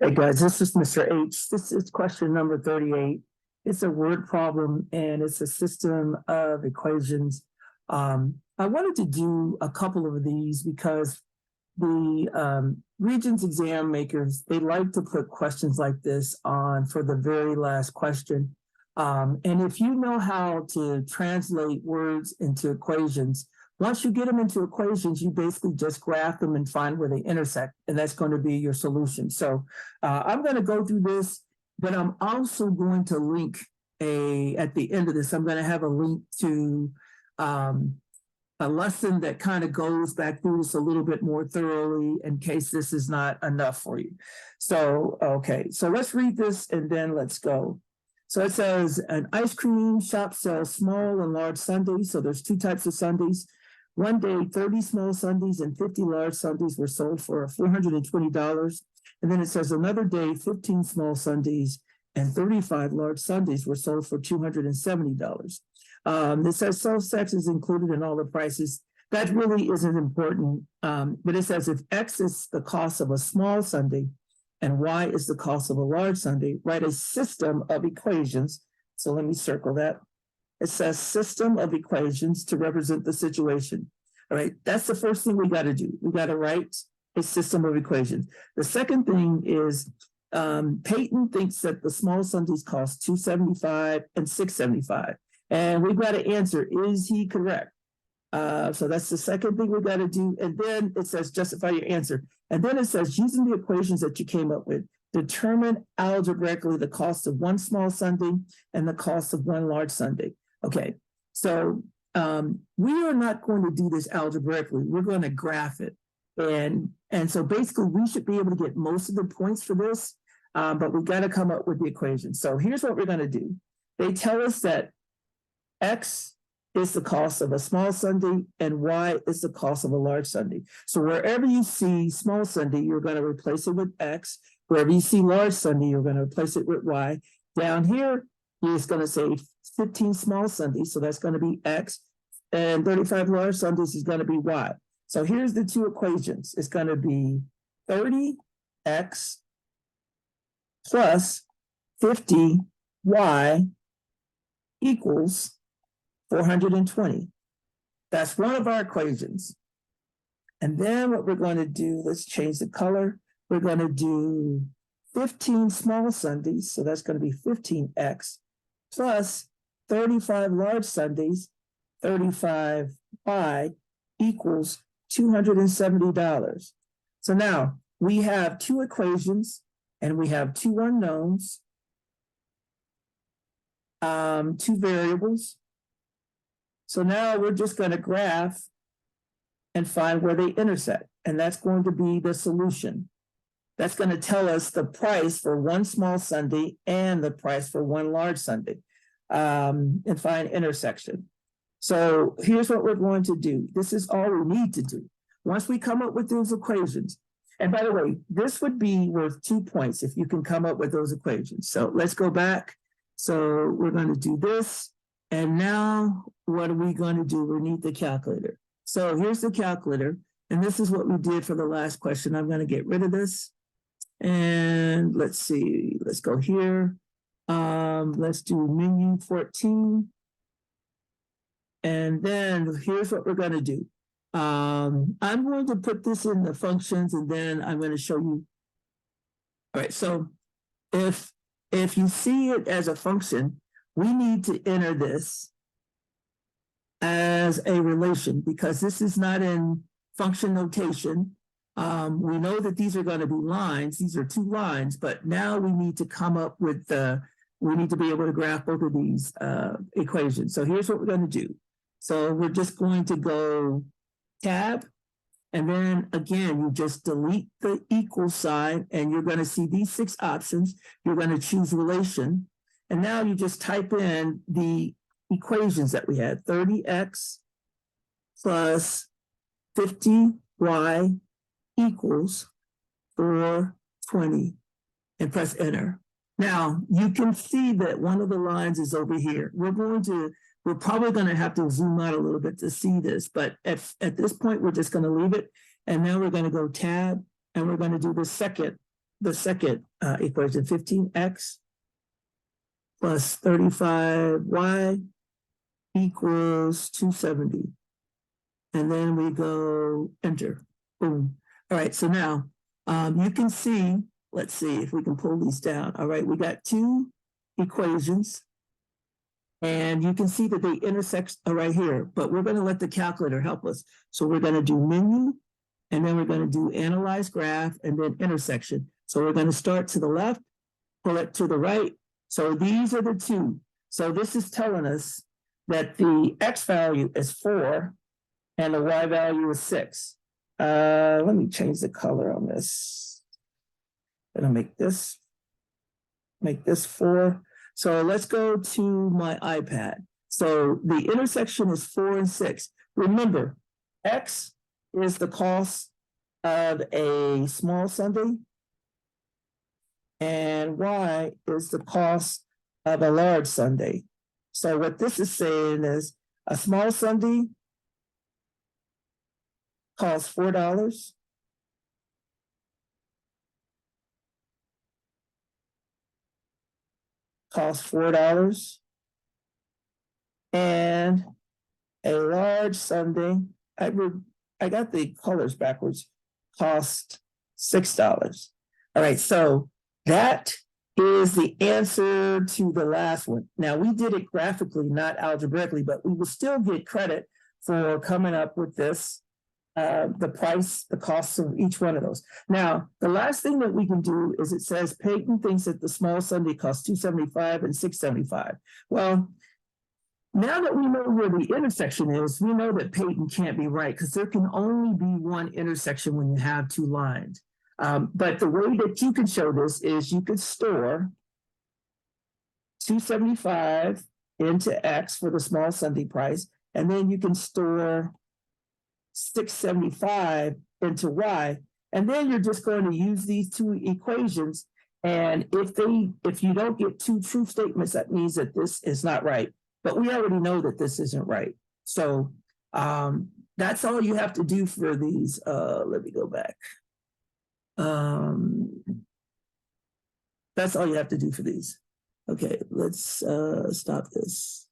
Hey guys, this is Mr. H. This is question number 38. It's a word problem and it's a system of equations. I wanted to do a couple of these because the Regents exam makers, they like to put questions like this on for the very last question. And if you know how to translate words into equations, once you get them into equations, you basically just graph them and find where they intersect, and that's going to be your solution. So I'm going to go through this, but I'm also going to link at the end of this, I'm going to have a link to a lesson that kind of goes back through this a little bit more thoroughly in case this is not enough for you. So, okay, so let's read this and then let's go. So it says an ice cream shop sells small and large sundaes. So there's two types of sundaes. One day, 30 small sundaes and 50 large sundaes were sold for $420. And then it says another day, 15 small sundaes and 35 large sundaes were sold for $270. It says sales tax is included in all the prices. That really isn't important, but it says if X is the cost of a small sundae and Y is the cost of a large sundae, write a system of equations. So let me circle that. It says system of equations to represent the situation. All right, that's the first thing we got to do. We got to write a system of equations. The second thing is Peyton thinks that the small sundaes cost $275 and $675. And we've got to answer, is he correct? So that's the second thing we got to do. And then it says justify your answer. And then it says using the equations that you came up with, determine algebraically the cost of one small sundae and the cost of one large sundae. Okay, so we are not going to do this algebraically. We're going to graph it. And so basically we should be able to get most of the points for this, but we got to come up with the equation. So here's what we're going to do. They tell us that X is the cost of a small sundae and Y is the cost of a large sundae. So wherever you see small sundae, you're going to replace it with X. Wherever you see large sundae, you're going to replace it with Y. Down here, it's going to say 15 small sundaes, so that's going to be X, and 35 large sundaes is going to be Y. So here's the two equations. It's going to be 30X plus 50Y equals 420. That's one of our equations. And then what we're going to do, let's change the color. We're going to do 15 small sundaes, so that's going to be 15X, plus 35 large sundaes, 35Y equals $270. So now we have two equations and we have two unknowns, two variables. So now we're just going to graph and find where they intersect. And that's going to be the solution. That's going to tell us the price for one small sundae and the price for one large sundae, and find intersection. So here's what we're going to do. This is all we need to do. Once we come up with those equations, and by the way, this would be worth 2 points if you can come up with those equations. So let's go back. So we're going to do this. And now what are we going to do? We need the calculator. So here's the calculator. And this is what we did for the last question. I'm going to get rid of this. And let's see, let's go here. Let's do menu 14. And then here's what we're going to do. I'm going to put this in the functions and then I'm going to show you. All right, so if you see it as a function, we need to enter this as a relation because this is not in function notation. We know that these are going to be lines. These are two lines, but now we need to come up with we need to be able to graph both of these equations. So here's what we're going to do. So we're just going to go tab, and then again, you just delete the equal sign, and you're going to see these 6 options. You're going to choose relation, and now you just type in the equations that we had, 30X plus 50Y equals 420, and press enter. Now, you can see that one of the lines is over here. We're probably going to have to zoom out a little bit to see this, but at this point, we're just going to leave it. And now we're going to go tab, and we're going to do the second the second equation, 15x plus 35y equals 270. And then we go enter, boom. All right, so now you can see, let's see if we can pull these down. All right, we got two equations and you can see that they intersect right here, but we're gonna let the calculator help us. So we're gonna do menu and then we're gonna do analyze graph and then intersection. So we're gonna start to the left, pull it to the right. So these are the two. So this is telling us that the x value is 4 and the y value is 6. Let me change the color on this. I'm gonna make this 4. So let's go to my iPad. So the intersection is 4 and 6. Remember, x is the cost of a small sundae, and y is the cost of a large sundae. So what this is saying is a small sundae costs $4. Costs $4. And a large sundae, I got the colors backwards, cost $6. All right, so that is the answer to the last one. Now, we did it graphically, not algebraically, but we will still get credit for coming up with this, the price, the costs of each one of those. Now, the last thing that we can do is it says Peyton thinks that the small sundae costs $2.75 and $6.75. Well, now that we know where the intersection is, we know that Peyton can't be right because there can only be one intersection when you have two lines. But the way that you can show this is you could store 275 into X for the small sundae price, and then you can store 675 into Y, and then you're just going to use these two equations. And if you don't get two true statements, that means that this is not right. But we already know that this isn't right. So that's all you have to do for these. Let me go back. That's all you have to do for these. Okay, let's stop this.